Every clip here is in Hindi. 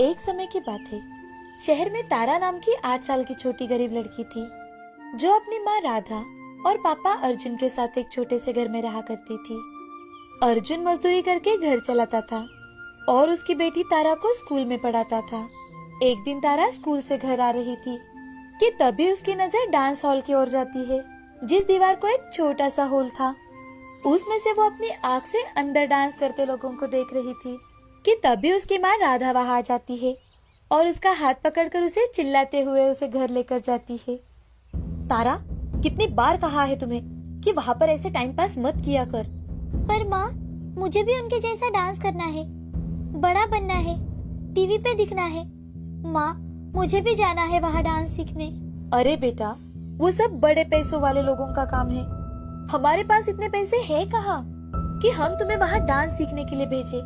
एक समय की बात है। शहर में तारा नाम की 8 साल की छोटी गरीब लड़की थी, जो अपनी माँ राधा और पापा अर्जुन के साथ एक छोटे से घर में रहा करती थी। अर्जुन मजदूरी करके घर चलाता था और उसकी बेटी तारा को स्कूल में पढ़ाता था। एक दिन तारा स्कूल से घर आ रही थी कि तभी उसकी नजर डांस हॉल की ओर जाती है, जिस दीवार को एक छोटा सा होल था। उसमें से वो अपनी आँख से अंदर डांस करते लोगों को देख रही थी कि तभी उसकी माँ राधा वहां आ जाती है और उसका हाथ पकड़कर उसे चिल्लाते हुए उसे घर लेकर जाती है। तारा, कितनी बार कहा है तुम्हें कि वहाँ पर ऐसे टाइम पास मत किया कर। पर माँ, मुझे भी उनके जैसा डांस करना है, बड़ा बनना है, टीवी पे दिखना है। माँ, मुझे भी जाना है वहाँ डांस सीखने। अरे बेटा, वो सब बड़े पैसों वाले लोगों का काम है। हमारे पास इतने पैसे हैं कहाँ कि हम तुम्हें वहाँ डांस सीखने के लिए भेजे।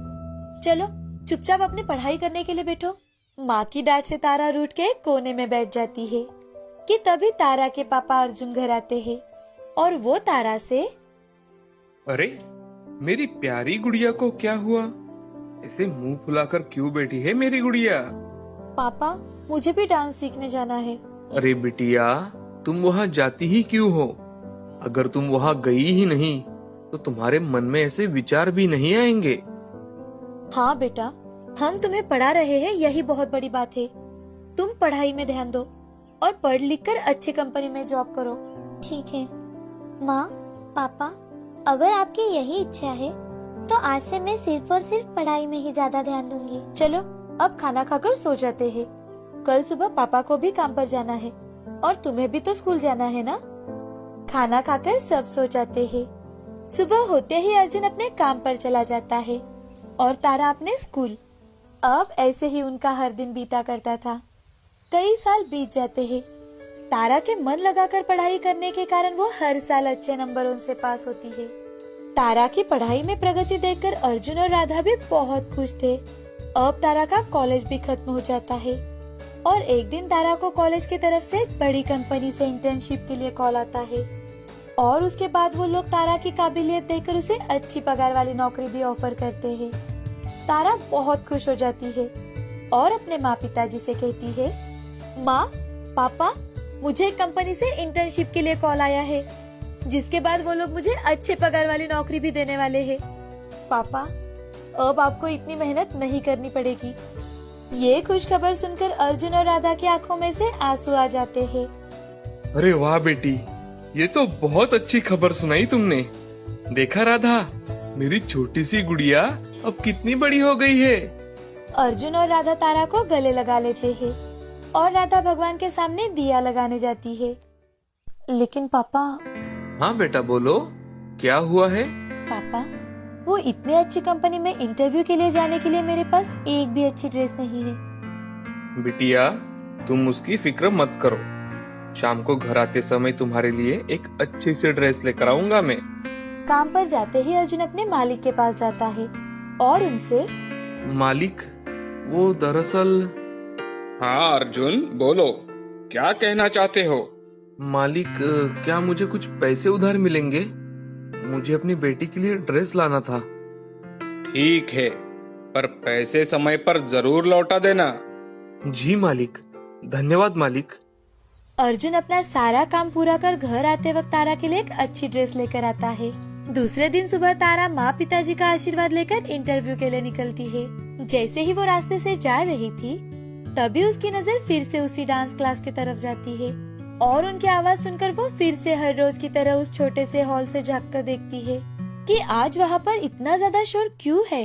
चलो चुपचाप अपनी पढ़ाई करने के लिए बैठो। माँ की डांट से तारा रूठ के कोने में बैठ जाती है कि तभी तारा के पापा अर्जुन घर आते हैं और वो तारा से, अरे मेरी प्यारी गुड़िया को क्या हुआ? ऐसे मुंह फुलाकर क्यों बैठी है मेरी गुड़िया? पापा, मुझे भी डांस सीखने जाना है। अरे बिटिया, तुम वहाँ जाती ही क्यों हो? अगर तुम वहाँ गई ही नहीं तो तुम्हारे मन में ऐसे विचार भी नहीं आएंगे। हाँ बेटा, हम तुम्हें पढ़ा रहे हैं, यही बहुत बड़ी बात है। तुम पढ़ाई में ध्यान दो और पढ़ लिख कर अच्छी कंपनी में जॉब करो। ठीक है माँ, पापा, अगर आपकी यही इच्छा है तो आज से मैं सिर्फ और सिर्फ पढ़ाई में ही ज्यादा ध्यान दूंगी। चलो अब खाना खाकर सो जाते हैं। कल सुबह पापा को भी काम पर जाना है और तुम्हें भी तो स्कूल जाना है ना। खाना खाकर सब सो जाते हैं। सुबह होते ही अर्जुन अपने काम पर चला जाता है और तारा अपने स्कूल। अब ऐसे ही उनका हर दिन बीता करता था। कई साल बीत जाते हैं। तारा के मन लगाकर पढ़ाई करने के कारण वो हर साल अच्छे नंबरों से पास होती है। तारा की पढ़ाई में प्रगति देखकर अर्जुन और राधा भी बहुत खुश थे। अब तारा का कॉलेज भी खत्म हो जाता है और एक दिन तारा को कॉलेज की तरफ से एक बड़ी कंपनी से इंटर्नशिप के लिए कॉल आता है और उसके बाद वो लोग तारा की काबिलियत देखकर उसे अच्छी पगार वाली नौकरी भी ऑफर करते हैं। तारा बहुत खुश हो जाती है और अपने माँ पिताजी से कहती है, माँ, पापा, मुझे एक कंपनी से इंटर्नशिप के लिए कॉल आया है, जिसके बाद वो लोग मुझे अच्छे पगार वाली नौकरी भी देने वाले हैं। पापा, अब आपको इतनी मेहनत नहीं करनी पड़ेगी। ये खुश खबर सुनकर अर्जुन और राधा की आंखों में से आंसू आ जाते हैं। अरे वाह बेटी, ये तो बहुत अच्छी खबर सुनाई तुमने। देखा राधा, मेरी छोटी सी गुड़िया अब कितनी बड़ी हो गई है। अर्जुन और राधा तारा को गले लगा लेते हैं और राधा भगवान के सामने दिया लगाने जाती है। लेकिन पापा। हाँ बेटा, बोलो, क्या हुआ है? पापा, वो इतनी अच्छी कंपनी में इंटरव्यू के लिए जाने के लिए मेरे पास एक भी अच्छी ड्रेस नहीं है। बिटिया, तुम उसकी फिक्र मत करो। शाम को घर आते समय तुम्हारे लिए एक अच्छी सी ड्रेस लेकर आऊंगा मैं। काम पर जाते ही अर्जुन अपने मालिक के पास जाता है और उनसे, मालिक, वो दरअसल। हाँ अर्जुन, बोलो, क्या कहना चाहते हो? मालिक, क्या मुझे कुछ पैसे उधार मिलेंगे? मुझे अपनी बेटी के लिए ड्रेस लाना था। ठीक है, पर पैसे समय पर जरूर लौटा देना। जी मालिक, धन्यवाद मालिक। अर्जुन अपना सारा काम पूरा कर घर आते वक्त तारा के लिए एक अच्छी ड्रेस लेकर आता है। दूसरे दिन सुबह तारा माँ पिताजी का आशीर्वाद लेकर इंटरव्यू के लिए निकलती है। जैसे ही वो रास्ते से जा रही थी, तभी उसकी नजर फिर से उसी डांस क्लास की तरफ जाती है और उनकी आवाज सुनकर वो फिर से हर रोज की तरह उस छोटे से हॉल से झांक कर देखती है कि आज वहाँ पर इतना ज्यादा शोर क्यों है।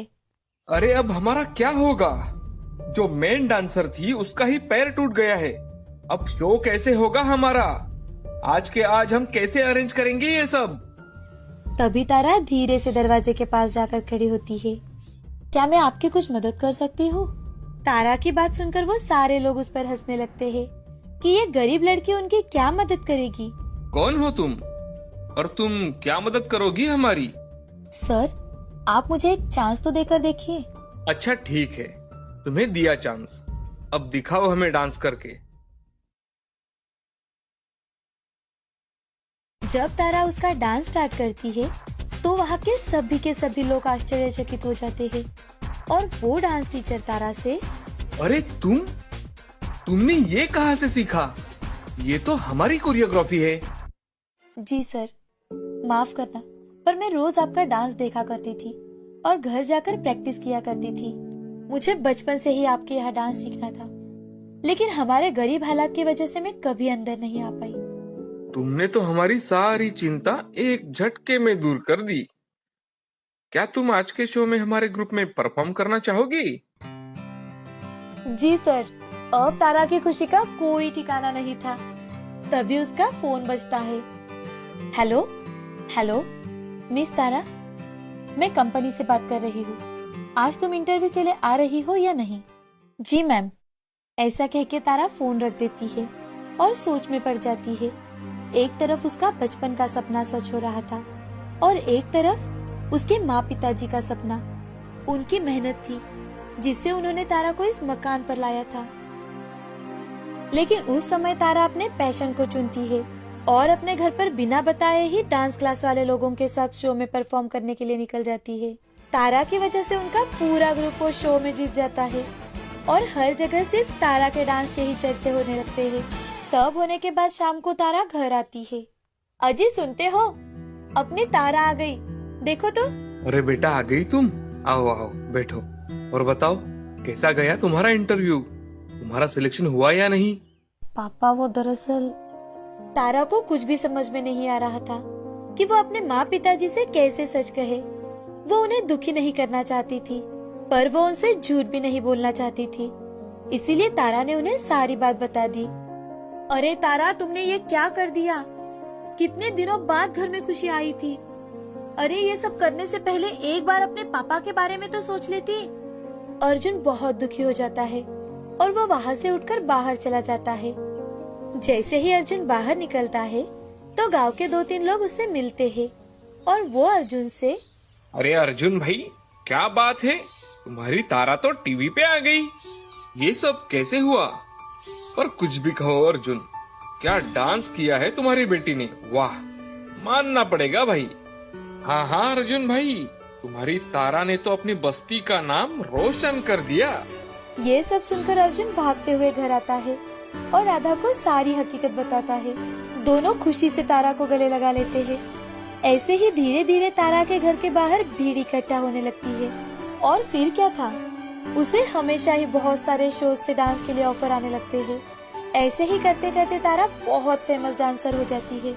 अरे अब हमारा क्या होगा? जो मेन डांसर थी उसका ही पैर टूट गया है। अब शो कैसे होगा हमारा? आज के आज हम कैसे अरेंज करेंगे ये सब? तभी तारा धीरे से दरवाजे के पास जाकर खड़ी होती है। क्या मैं आपकी कुछ मदद कर सकती हूँ? तारा की बात सुनकर वो सारे लोग उस पर हंसने लगते हैं कि ये गरीब लड़की उनकी क्या मदद करेगी। कौन हो तुम और तुम क्या मदद करोगी हमारी? सर, आप मुझे एक चांस तो देकर देखिए। अच्छा ठीक है, तुम्हें दिया चांस, अब दिखाओ हमें डांस करके। जब तारा उसका डांस स्टार्ट करती है तो वहाँ के सभी लोग आश्चर्यचकित हो जाते हैं और वो डांस टीचर तारा से, अरे तुमने ये कहाँ से सीखा? ये तो हमारी कोरियोग्राफी है। जी सर, माफ करना, पर मैं रोज आपका डांस देखा करती थी और घर जाकर प्रैक्टिस किया करती थी। मुझे बचपन से ही आपके यहाँ डांस सीखना था, लेकिन हमारे गरीब हालात की वजह से मैं कभी अंदर नहीं आ पाई। तुमने तो हमारी सारी चिंता एक झटके में दूर कर दी। क्या तुम आज के शो में हमारे ग्रुप में परफॉर्म करना चाहोगी? जी सर। अब तारा की खुशी का कोई ठिकाना नहीं था। तभी उसका फोन बजता है। हेलो हेलो मिस तारा, मैं कंपनी से बात कर रही हूँ। आज तुम इंटरव्यू के लिए आ रही हो या नहीं? जी मैम। ऐसा कह के तारा फोन रख देती है और सोच में पड़ जाती है। एक तरफ उसका बचपन का सपना सच हो रहा था और एक तरफ उसके माँ पिताजी का सपना। उनकी मेहनत थी जिससे उन्होंने तारा को इस मकान पर लाया था। लेकिन उस समय तारा अपने पैशन को चुनती है और अपने घर पर बिना बताए ही डांस क्लास वाले लोगों के साथ शो में परफॉर्म करने के लिए निकल जाती है। तारा की वजह से उनका पूरा ग्रुप वो शो में जीत जाता है और हर जगह सिर्फ तारा के डांस के ही चर्चे होने लगते हैं। सब होने के बाद शाम को तारा घर आती है। अजी सुनते हो, अपनी तारा आ गई, देखो तो। अरे बेटा, आ गई तुम? आओ आओ बैठो और बताओ, कैसा गया तुम्हारा इंटरव्यू? तुम्हारा सिलेक्शन हुआ या नहीं? पापा, वो दरअसल तारा को कुछ भी समझ में नहीं आ रहा था कि वो अपने माँ पिताजी से कैसे सच कहे। वो उन्हें दुखी नहीं करना चाहती थी, पर वो उनसे झूठ भी नहीं बोलना चाहती थी। इसीलिए तारा ने उन्हें सारी बात बता दी। अरे तारा, तुमने ये क्या कर दिया? कितने दिनों बाद घर में खुशी आई थी। अरे ये सब करने से पहले एक बार अपने पापा के बारे में तो सोच लेती। अर्जुन बहुत दुखी हो जाता है और वो वहाँ से उठकर बाहर चला जाता है। जैसे ही अर्जुन बाहर निकलता है तो गांव के 2-3 लोग उससे मिलते हैं और वो अर्जुन से, अरे अर्जुन भाई, क्या बात है, तुम्हारी तारा तो टीवी पे आ गई। ये सब कैसे हुआ? पर कुछ भी कहो अर्जुन, क्या डांस किया है तुम्हारी बेटी ने, वाह, मानना पड़ेगा भाई। हाँ हाँ अर्जुन भाई, तुम्हारी तारा ने तो अपनी बस्ती का नाम रोशन कर दिया। ये सब सुनकर अर्जुन भागते हुए घर आता है और राधा को सारी हकीकत बताता है। दोनों खुशी से तारा को गले लगा लेते हैं। ऐसे ही धीरे धीरे तारा के घर के बाहर भीड़ इकट्ठा होने लगती है। और फिर क्या था, उसे हमेशा ही बहुत सारे शोज से डांस के लिए ऑफर आने लगते हैं। ऐसे ही करते करते तारा बहुत फेमस डांसर हो जाती है।